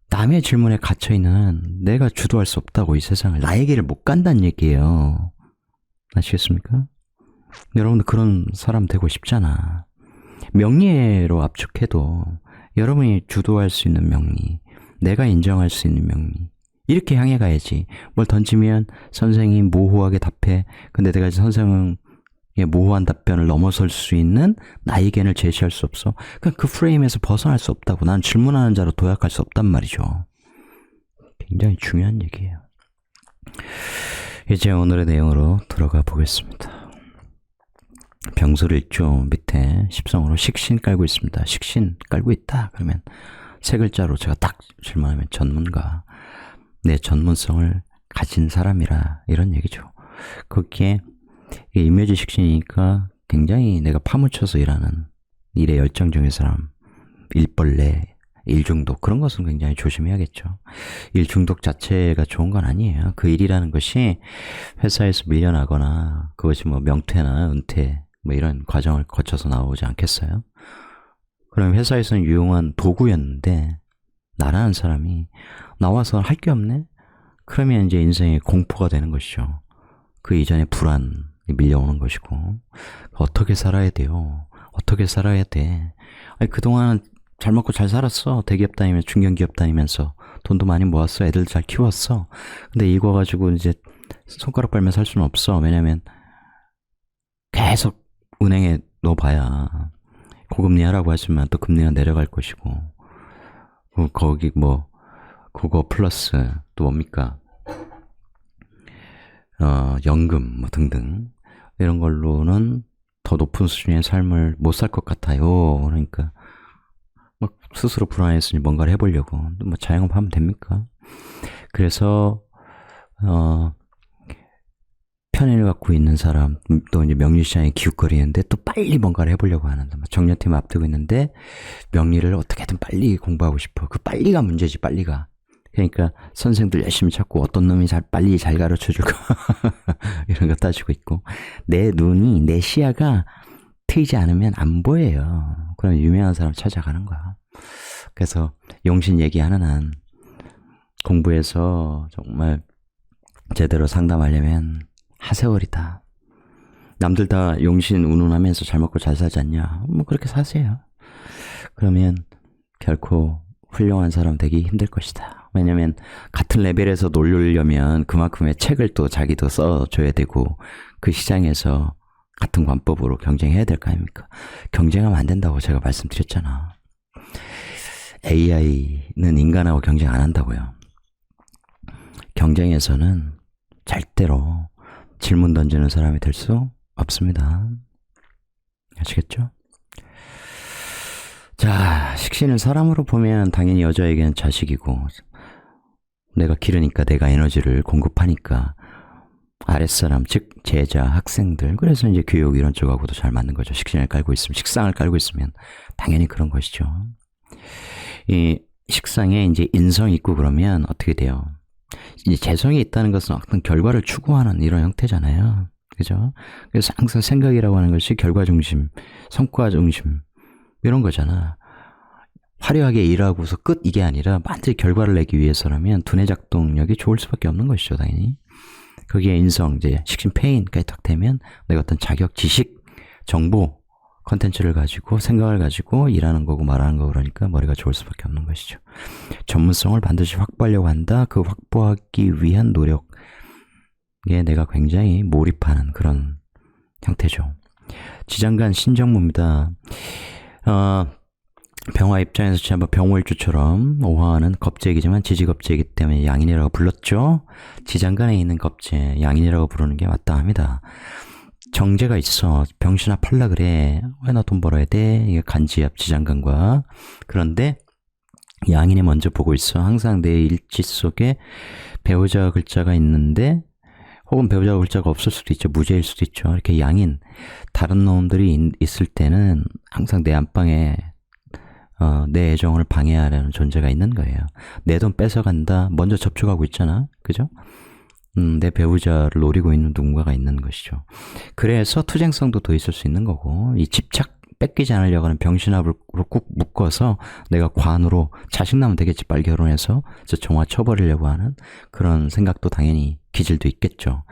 남의 질문에 갇혀있는 내가 주도할 수 없다고, 이 세상을. 나의 길을 못 간다는 얘기예요. 아시겠습니까? 여러분도 그런 사람 되고 싶잖아. 명리로 압축해도 여러분이 주도할 수 있는 명리, 내가 인정할 수 있는 명리, 이렇게 향해 가야지. 뭘 던지면 선생이 모호하게 답해. 근데 내가 선생은 모호한 답변을 넘어설 수 있는 나의 의견을 제시할 수 없어. 그러니까 그 프레임에서 벗어날 수 없다고. 난 질문하는 자로 도약할 수 없단 말이죠. 굉장히 중요한 얘기예요. 이제 오늘의 내용으로 들어가 보겠습니다. 병설 1조 밑에 십성으로 식신 깔고 있습니다. 식신 깔고 있다. 그러면 세 글자로 제가 딱 질문하면 전문가, 내 전문성을 가진 사람이라, 이런 얘기죠. 거기에 이미지 식신이니까 굉장히 내가 파묻혀서 일하는, 일에 열정적인 사람, 일벌레, 일중독, 그런 것은 굉장히 조심해야겠죠. 일중독 자체가 좋은 건 아니에요. 그 일이라는 것이 회사에서 밀려나거나 그것이 뭐 명퇴나 은퇴 뭐 이런 과정을 거쳐서 나오지 않겠어요? 그럼 회사에서는 유용한 도구였는데 나라는 사람이 나와서 할 게 없네? 그러면 이제 인생의 공포가 되는 것이죠. 그 이전에 불안이 밀려오는 것이고, 어떻게 살아야 돼요? 어떻게 살아야 돼? 아니, 그동안 잘 먹고 잘 살았어. 대기업 다니면서, 중견기업 다니면서 돈도 많이 모았어. 애들 잘 키웠어. 근데 이거 가지고 이제 손가락 빨면 살 수는 없어. 왜냐면 계속 은행에 넣어봐야 고금리 하라고 하지만 또 금리가 내려갈 것이고, 거기 뭐 그거 플러스 또 뭡니까? 연금 뭐 등등 이런 걸로는 더 높은 수준의 삶을 못 살 것 같아요. 그러니까 막 스스로 불안했으니 뭔가를 해보려고. 뭐 자영업하면 됩니까? 그래서 편의를 갖고 있는 사람, 또 이제 명리시장에 기웃거리는데 또 빨리 뭔가를 해보려고 하는데, 정년팀 앞두고 있는데 명리를 어떻게든 빨리 공부하고 싶어. 그 빨리가 문제지, 빨리가. 그러니까 선생들 열심히 찾고 어떤 놈이 빨리 잘 가르쳐줄까 이런 거 따지고 있고, 내 눈이, 내 시야가 트이지 않으면 안 보여요. 그럼 유명한 사람 찾아가는 거야. 그래서 용신 얘기하는 한 공부해서 정말 제대로 상담하려면 하세월이다. 남들 다 용신 운운하면서 잘 먹고 잘 살지 않냐? 뭐 그렇게 사세요. 그러면 결코 훌륭한 사람 되기 힘들 것이다. 왜냐면 같은 레벨에서 놀려면 그만큼의 책을 또 자기도 써줘야 되고, 그 시장에서 같은 관법으로 경쟁해야 될 거 아닙니까? 경쟁하면 안 된다고 제가 말씀드렸잖아. AI는 인간하고 경쟁 안 한다고요. 경쟁에서는 절대로 질문 던지는 사람이 될 수 없습니다. 아시겠죠? 자, 식신은 사람으로 보면 당연히 여자에게는 자식이고, 내가 기르니까 내가 에너지를 공급하니까 아랫사람, 즉 제자, 학생들, 그래서 이제 교육 이런 쪽하고도 잘 맞는 거죠. 식신을 깔고 있으면, 식상을 깔고 있으면 당연히 그런 것이죠. 이 식상에 이제 인성이 있고 그러면 어떻게 돼요? 이제 재성이 있다는 것은 어떤 결과를 추구하는 이런 형태잖아요. 그죠? 그래서 항상 생각이라고 하는 것이 결과 중심, 성과 중심, 이런 거잖아. 화려하게 일하고서 끝 이게 아니라 완전히 결과를 내기 위해서라면 두뇌 작동력이 좋을 수밖에 없는 것이죠, 당연히. 거기에 인성, 이제 식신 페인까지 딱 되면 내가 어떤 자격, 지식, 정보, 컨텐츠를 가지고 생각을 가지고 일하는 거고 말하는 거 그러니까 머리가 좋을 수밖에 없는 것이죠. 전문성을 반드시 확보하려고 한다. 그 확보하기 위한 노력에 내가 굉장히 몰입하는 그런 형태죠. 지장간 신정무입니다. 병화 입장에서 지난번 병호일주처럼 오화는 겁재이지만 지지겁재이기 때문에 양인이라고 불렀죠. 지장간에 있는 겁재, 양인이라고 부르는 게 마땅합니다. 정제가 있어. 병신아 팔라 그래. 왜 나 돈 벌어야 돼? 이게 간지압 지장간과. 그런데 양인이 먼저 보고 있어. 항상 내 일지 속에 배우자 글자가 있는데 혹은 배우자 글자가 없을 수도 있죠. 무죄일 수도 있죠. 이렇게 양인, 다른 놈들이 있을 때는 항상 내 안방에 내 애정을 방해하려는 존재가 있는 거예요. 내 돈 뺏어간다. 먼저 접촉하고 있잖아. 그죠? 내 배우자를 노리고 있는 누군가가 있는 것이죠. 그래서 투쟁성도 더 있을 수 있는 거고, 이 집착 뺏기지 않으려고 하는 병신압으로 꾹 묶어서 내가 관으로 자식 나면 되겠지 빨리 결혼해서 저 정화 쳐버리려고 하는 그런 생각도 당연히 기질도 있겠죠.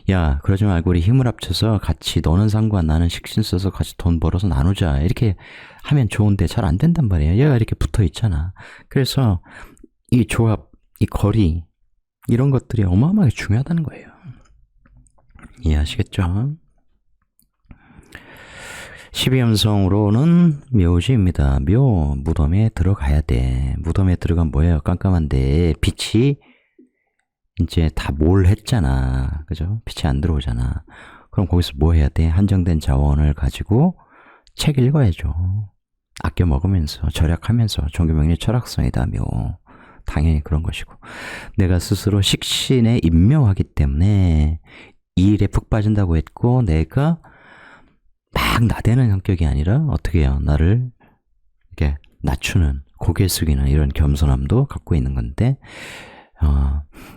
야, 그러지 말고 우리 힘을 합쳐서 같이 너는 상관 나는 식신 써서 같이 돈 벌어서 나누자 이렇게 하면 좋은데 잘 안 된단 말이에요. 얘가 이렇게 붙어 있잖아. 그래서 이 조합, 이 거리 이런 것들이 어마어마하게 중요하다는 거예요. 이해하시겠죠? 12음성으로는 묘지입니다. 묘, 무덤에 들어가야 돼. 무덤에 들어가면 뭐예요? 깜깜한데 빛이 이제 다 뭘 했잖아. 그죠? 빛이 안 들어오잖아. 그럼 거기서 뭐 해야 돼? 한정된 자원을 가지고 책 읽어야죠. 아껴 먹으면서, 절약하면서, 종교명리 철학성이다, 묘. 당연히 그런 것이고. 내가 스스로 식신에 임묘하기 때문에 이 일에 푹 빠진다고 했고, 내가 막 나대는 성격이 아니라 어떻게 해요? 나를 이렇게 낮추는, 고개 숙이는 이런 겸손함도 갖고 있는 건데,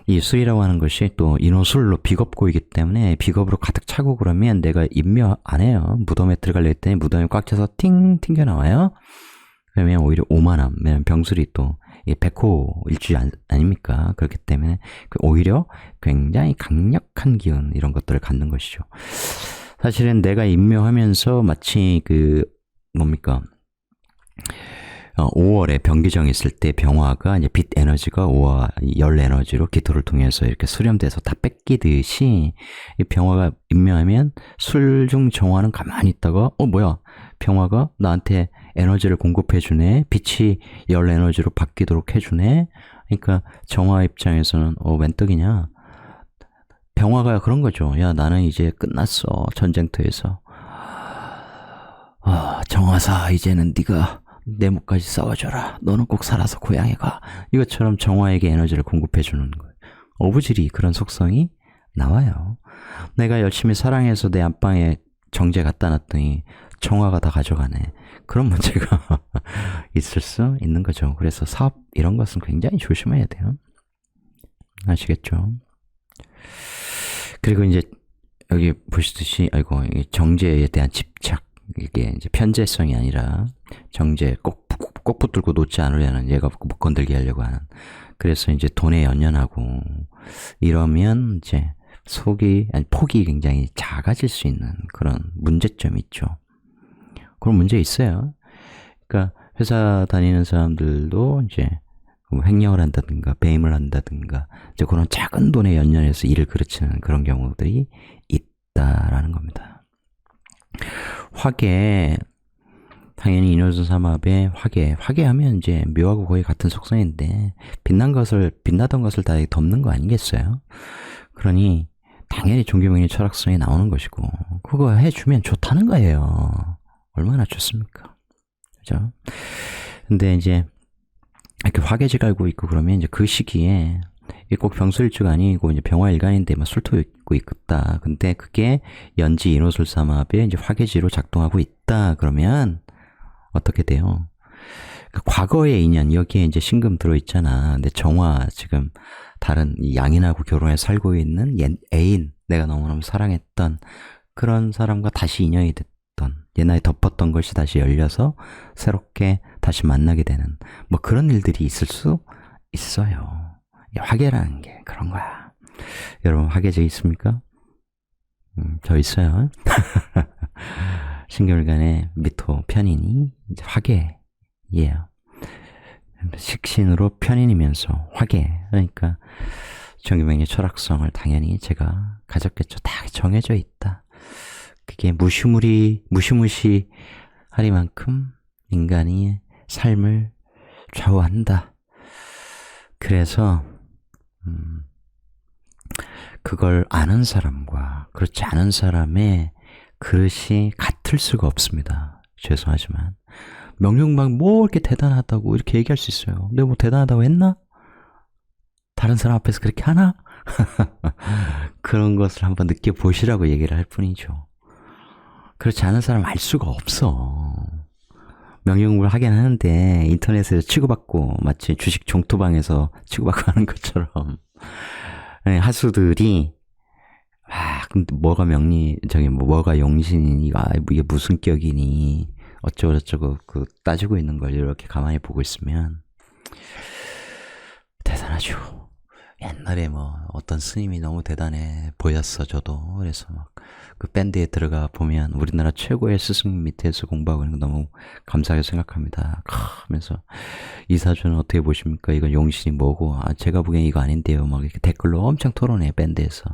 이 술이라고 하는 것이 또 인호술로 비겁고이기 때문에 비겁으로 가득 차고 그러면 내가 임묘 안 해요. 무덤에 들어가려 했더니 무덤이 꽉 차서 팅 튕겨 나와요. 그러면 오히려 오만함, 왜냐면 병술이 또 백호 일주일 아닙니까? 그렇기 때문에 오히려 굉장히 강력한 기운 이런 것들을 갖는 것이죠. 사실은 내가 임묘하면서 마치 뭡니까? 5월에 병기정이 있을 때 병화가 이제 빛 에너지가 5화 열 에너지로 기토를 통해서 이렇게 수렴돼서 다 뺏기듯이 이 병화가 임묘하면 술중 정화는 가만히 있다가 뭐야 병화가 나한테 에너지를 공급해주네, 빛이 열 에너지로 바뀌도록 해주네. 그러니까 정화 입장에서는 웬 떡이냐, 병화가 그런 거죠. 야, 나는 이제 끝났어 전쟁터에서. 정화사 이제는 네가 내 목까지 싸워줘라. 너는 꼭 살아서 고향에 가. 이것처럼 정화에게 에너지를 공급해주는 거예요. 어부질이 그런 속성이 나와요. 내가 열심히 사랑해서 내 안방에 정제 갖다 놨더니 정화가 다 가져가네. 그런 문제가 있을 수 있는 거죠. 그래서 사업 이런 것은 굉장히 조심해야 돼요. 아시겠죠? 그리고 이제 여기 보시듯이 정제에 대한 집착, 이게 이제 편재성이 아니라 정제 꼭 붙들고 놓지 않으려는, 얘가 못 건들게 하려고 하는. 그래서 이제 돈에 연연하고 이러면 이제 폭이 굉장히 작아질 수 있는 그런 문제점이 있죠. 그런 문제 있어요. 그러니까 회사 다니는 사람들도 이제 횡령을 한다든가 배임을 한다든가 이제 그런 작은 돈에 연연해서 일을 그르치는 그런 경우들이 있다라는 겁니다. 화계, 당연히 인효준 삼합의 화계하면 이제 묘하고 거의 같은 속성인데 빛나던 것을 다 덮는 거 아니겠어요? 그러니 당연히 종교명리 철학성이 나오는 것이고 그거 해주면 좋다는 거예요. 얼마나 좋습니까? 그죠? 근데 이제 이렇게 화계지 갈고 있고 그러면 이제 그 시기에 꼭 병술일주가 아니고 이제 병화일간인데 막 술토 있고 있다. 근데 그게 연지 인호술삼합에 이제 화계지로 작동하고 있다. 그러면 어떻게 돼요? 그러니까 과거의 인연, 여기에 이제 신금 들어있잖아. 근데 정화, 지금 다른 이 양인하고 결혼해 살고 있는 옛 애인, 내가 너무너무 사랑했던 그런 사람과 다시 인연이 됐던, 옛날에 덮었던 것이 다시 열려서 새롭게 다시 만나게 되는, 뭐 그런 일들이 있을 수 있어요. 화계라는 게 그런 거야. 여러분, 화계제 있습니까? 저 있어요. 신결간의 미토 편인이 화계예요. 식신으로 편인이면서 화계. 그러니까 정규명의 철학성을 당연히 제가 가졌겠죠. 다 정해져 있다. 그게 무시무시하리만큼 인간이 삶을 좌우한다. 그래서 그걸 아는 사람과 그렇지 않은 사람의 그릇이 같을 수가 없습니다. 죄송하지만 명령방 뭐 이렇게 대단하다고 이렇게 얘기할 수 있어요. 내가 뭐 대단하다고 했나? 다른 사람 앞에서 그렇게 하나? 그런 것을 한번 느껴보시라고 얘기를 할 뿐이죠. 그렇지 않은 사람 알 수가 없어. 명령을 하긴 하는데 인터넷에서 치고받고 마치 주식 종토방에서 치고받고 하는 것처럼 하수들이 근데 뭐가 뭐가 용신이니, 이게 무슨 격이니, 어쩌고저쩌고 따지고 있는 걸 이렇게 가만히 보고 있으면 대단하죠. 옛날에 뭐 어떤 스님이 너무 대단해 보였어, 저도. 그래서 막 그 밴드에 들어가 보면 우리나라 최고의 스승 밑에서 공부하고 있는 거 너무 감사하게 생각합니다. 하면서 이 사주는 어떻게 보십니까? 이건 용신이 뭐고, 제가 보기엔 이거 아닌데요. 막 이렇게 댓글로 엄청 토론해, 밴드에서.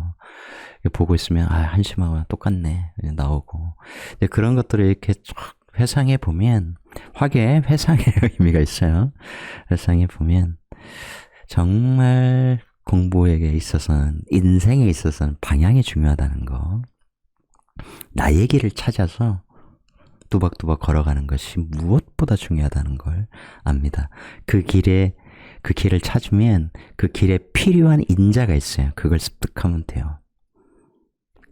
보고 있으면 한심하고 똑같네 나오고. 근데 그런 것들을 이렇게 쫙 회상해 보면, 화계 회상의 의미가 있어요. 회상해 보면 정말 공부에게 있어서는, 인생에 있어서는 방향이 중요하다는 거, 나의 길을 찾아서 뚜벅뚜벅 걸어가는 것이 무엇보다 중요하다는 걸 압니다. 그 길을 찾으면 그 길에 필요한 인자가 있어요. 그걸 습득하면 돼요.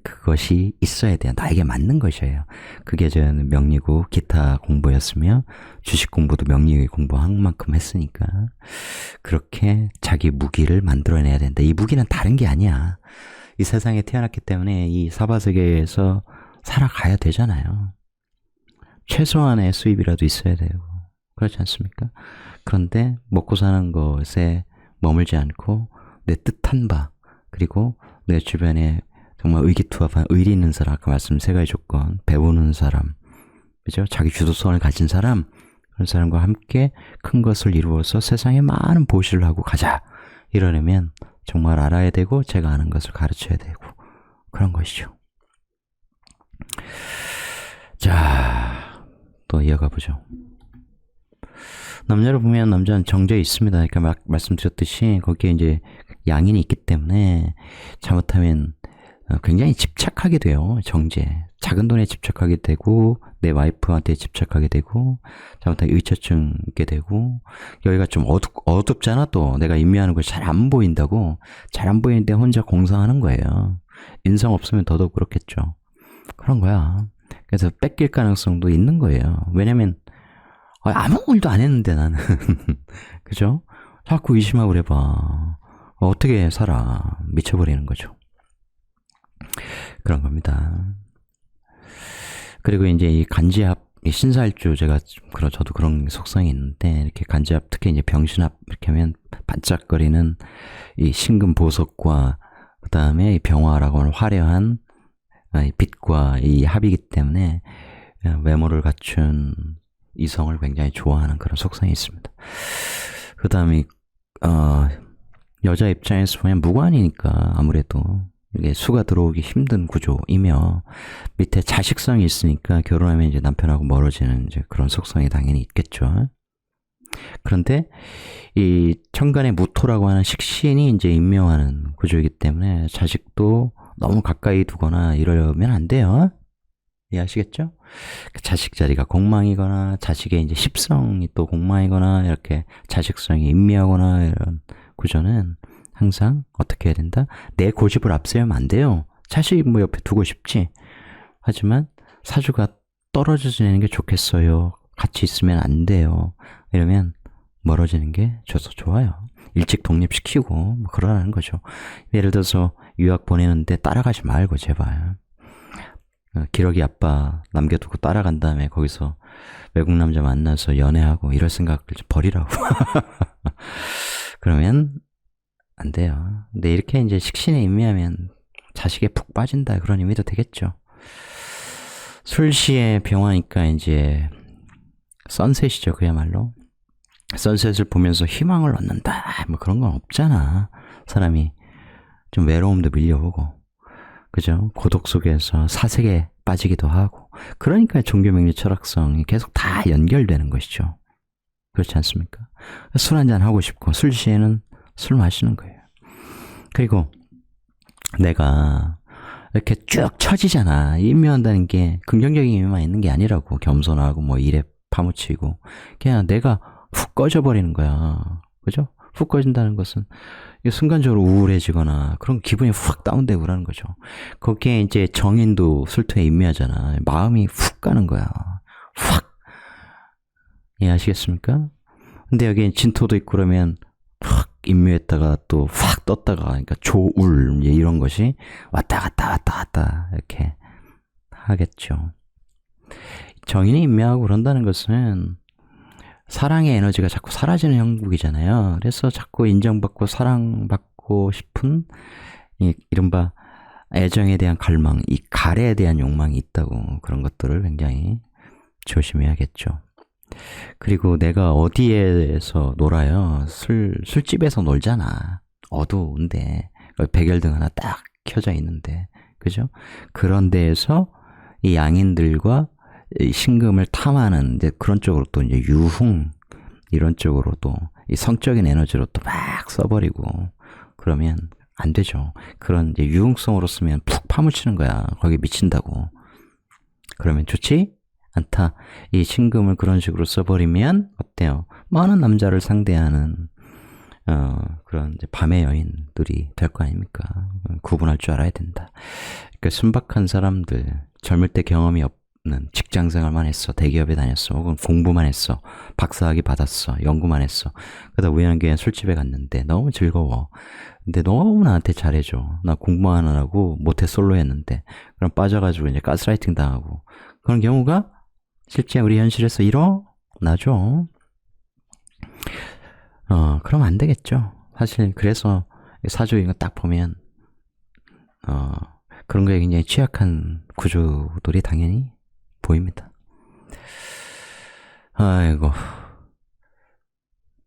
그것이 있어야 돼요. 나에게 맞는 것이에요. 그게 저는 명리고 기타 공부였으며 주식 공부도 명리 공부한 만큼 했으니까 그렇게 자기 무기를 만들어내야 된다. 이 무기는 다른 게 아니야. 이 세상에 태어났기 때문에 이 사바세계에서 살아가야 되잖아요. 최소한의 수입이라도 있어야 되고, 그렇지 않습니까? 그런데 먹고 사는 것에 머물지 않고 내 뜻한 바, 그리고 내 주변에 정말 의기투합한 의리 있는 사람, 아까 말씀 세 가지 조건, 배우는 사람, 그죠? 자기 주도성을 가진 사람, 그런 사람과 함께 큰 것을 이루어서 세상에 많은 보시를 하고 가자. 이러려면 정말 알아야 되고 제가 아는 것을 가르쳐야 되고 그런 것이죠. 자, 또 이어가 보죠. 남자를 보면 남자는 정제에 있습니다. 그러니까 말씀드렸듯이 거기에 이제 양인이 있기 때문에 잘못하면 굉장히 집착하게 돼요. 정제. 작은 돈에 집착하게 되고 내 와이프한테 집착하게 되고 잘못하면 의처증 있게 되고, 여기가 좀 어둡잖아. 또 내가 임미하는 걸 잘 안 보인다고, 잘 안 보이는데 혼자 공상하는 거예요. 인성 없으면 더더욱 그렇겠죠. 그런 거야. 그래서 뺏길 가능성도 있는 거예요. 왜냐면 아무 일도 안 했는데 나는 그죠? 자꾸 의심하고 그래봐. 어떻게 살아. 미쳐버리는 거죠. 그런 겁니다. 그리고 이제 이 간지합, 신사일주, 저도 그런 속성이 있는데, 이렇게 간지합, 특히 이제 병신합, 이렇게 하면 반짝거리는 이 신금 보석과, 그 다음에 이 병화라고 하는 화려한 이 빛과 이 합이기 때문에 외모를 갖춘 이성을 굉장히 좋아하는 그런 속성이 있습니다. 그 다음에, 여자 입장에서 보면 무관이니까 아무래도 이게 수가 들어오기 힘든 구조이며, 밑에 자식성이 있으니까 결혼하면 이제 남편하고 멀어지는 이제 그런 속성이 당연히 있겠죠. 그런데 이 천간의 무토라고 하는 식신이 이제 임명하는 구조이기 때문에 자식도 너무 가까이 두거나 이러면 안 돼요. 이해하시겠죠? 자식 자리가 공망이거나 자식의 이제 십성이 또 공망이거나 이렇게 자식성이 임미하거나 이런 구조는 항상 어떻게 해야 된다? 내 고집을 앞세우면 안 돼요. 자식 뭐 옆에 두고 싶지. 하지만 사주가 떨어져 지내는 게 좋겠어요. 같이 있으면 안 돼요. 이러면 멀어지는 게 저도 좋아요. 일찍 독립시키고 뭐 그러라는 거죠. 예를 들어서 유학 보내는데 따라가지 말고 제발. 기러기 아빠 남겨두고 따라간 다음에 거기서 외국 남자 만나서 연애하고 이럴 생각을 좀 버리라고. 그러면 안 돼요. 근데 이렇게 이제 식신에 인미하면 자식에 푹 빠진다 그런 의미도 되겠죠. 술시에 병화니까 이제 선셋이죠. 그야말로 선셋을 보면서 희망을 얻는다 뭐 그런 건 없잖아. 사람이 좀 외로움도 밀려오고 그죠? 고독 속에서 사색에 빠지기도 하고 그러니까 종교 명리 철학성이 계속 다 연결되는 것이죠. 그렇지 않습니까? 술 한잔 하고 싶고 술시에는 술 마시는 거예요. 그리고 내가 이렇게 쭉 처지잖아. 임묘한다는 게 긍정적인 의미만 있는 게 아니라고. 겸손하고 뭐 일에 파묻히고 그냥 내가 훅 꺼져버리는 거야. 그죠? 훅 꺼진다는 것은 순간적으로 우울해지거나 그런 기분이 훅 다운되고 그러는 거죠. 거기에 이제 정인도 술토에 임묘하잖아. 마음이 훅 가는 거야. 확. 이해하시겠습니까? 근데 여기 진토도 있고 그러면 확 임묘했다가 또 확 떴다가 그러니까 조울 이런 것이 왔다 갔다 이렇게 하겠죠. 정인이 임묘하고 그런다는 것은 사랑의 에너지가 자꾸 사라지는 형국이잖아요. 그래서 자꾸 인정받고 사랑받고 싶은 이른바 애정에 대한 갈망, 이 갈에 대한 욕망이 있다고 그런 것들을 굉장히 조심해야겠죠. 그리고 내가 어디에서 놀아요? 술집에서 놀잖아. 어두운데 백열등 하나 딱 켜져 있는데 그죠? 그런 데에서 이 양인들과 이 신금을 탐하는 이제 그런 쪽으로 또 이제 유흥 이런 쪽으로 또 이 성적인 에너지로 또 막 써버리고 그러면 안 되죠. 그런 이제 유흥성으로 쓰면 푹 파묻히는 거야. 거기 미친다고. 그러면 좋지 않다. 이 신금을 그런 식으로 써버리면 어때요? 많은 남자를 상대하는 그런 이제 밤의 여인들이 될 거 아닙니까? 구분할 줄 알아야 된다. 그러니까 순박한 사람들, 젊을 때 경험이 없는 직장생활만 했어, 대기업에 다녔어, 혹은 공부만 했어, 박사학위 받았어, 연구만 했어. 그러다 우연하게 술집에 갔는데 너무 즐거워. 근데 너무 나한테 잘해줘. 나 공부하느라고 모태솔로 했는데 그럼 빠져가지고 이제 가스라이팅 당하고 그런 경우가 실제 우리 현실에서 일어나죠. 그럼 안 되겠죠. 사실 그래서 사주 이거 딱 보면 그런 거에 굉장히 취약한 구조들이 당연히 보입니다. 아이고,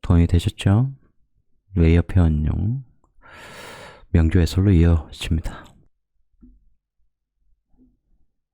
도움이 되셨죠? 웨이어 표현용 명조의 솔로 이어집니다.